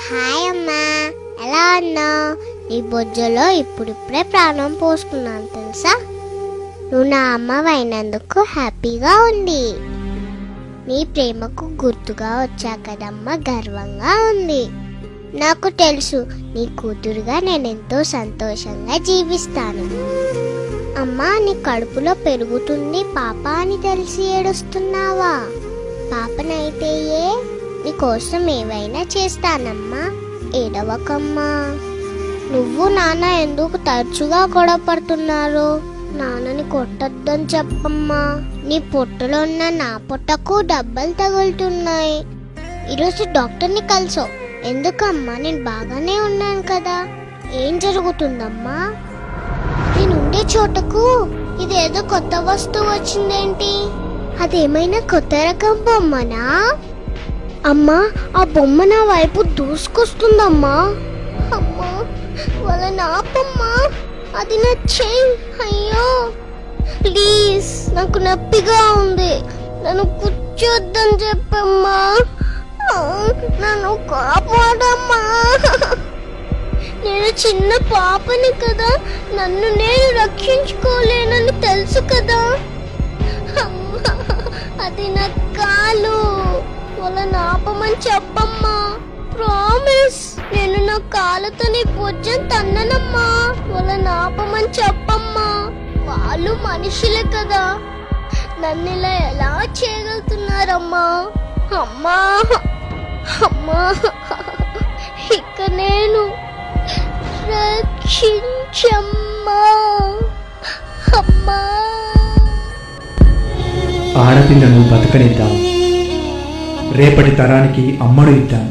Hi అమ్మా, ఎలా ఉన్నావు? నీ బొజ్జలో ఇప్పుడిప్పుడే ప్రాణం పోసుకున్నాను తెలుసా. నువ్వు నా అమ్మవైనందుకు హ్యాపీగా ఉంది. నీ ప్రేమకు గుర్తుగా వచ్చా కదమ్మా, గర్వంగా ఉంది. నాకు తెలుసు నీ కూతురుగా నేనెంతో సంతోషంగా జీవిస్తాను. అమ్మా, నీ కడుపులో పెరుగుతుంది పాప అని తెలిసి ఏడుస్తున్నావా? పాపనైతే నీకోసం ఏవైనా చేస్తానమ్మా, ఏడవకమ్మా. నువ్వు నాన్న ఎందుకు తరచుగా గొడవ పడుతున్నారు? నాన్నని కొట్టొద్దని చెప్పమ్మా. నీ పొట్టలో ఉన్న నా పొట్టకు డబ్బలు తగులుతున్నాయి. ఈరోజు డాక్టర్ని కలిసావు ఎందుకమ్మా? నేను బాగానే ఉన్నాను కదా. ఏం జరుగుతుందమ్మా? నేనుండే చోటకు ఇదేదో కొత్త వస్తువు వచ్చిందేంటి? అదేమైనా కొత్త రకం బొమ్మనా? అమ్మా, ఆ బొమ్మ నా వైపు దూసుకొస్తుందమ్మా. అమ్మా, వాళ్ళ నాపమ్మా, అది నా చెయ్యి. అయ్యో ప్లీజ్, నాకు నొప్పిగా ఉంది, నన్ను కూర్చోద్దని చెప్పమ్మా. నన్ను కాపాడమ్మా. నేను చిన్న పాపని కదా, నన్ను నేను రక్షించుకోలేనని తెలుసు కదా. అది నా కాలు, వాళ్ళ నాపమని చెప్పమ్మా. ప్రామిస్, నేను నా కాళ్ళతో నీ పొజ్జను తన్ననమ్మా. వాళ్ళ నాపమని చెప్పమ్మా. వాళ్ళు మనుషులే కదా, నన్ను ఇలా ఎలా చేయగలుగుతున్నారమ్మా? అమ్మా అమ్మా, ఇక నేను రక్షించమ్మా. అమ్మా, ఆడపిల్లను బతకనిద్దాం, రేపటి తరానికి అమ్మడు ఇద్దాం.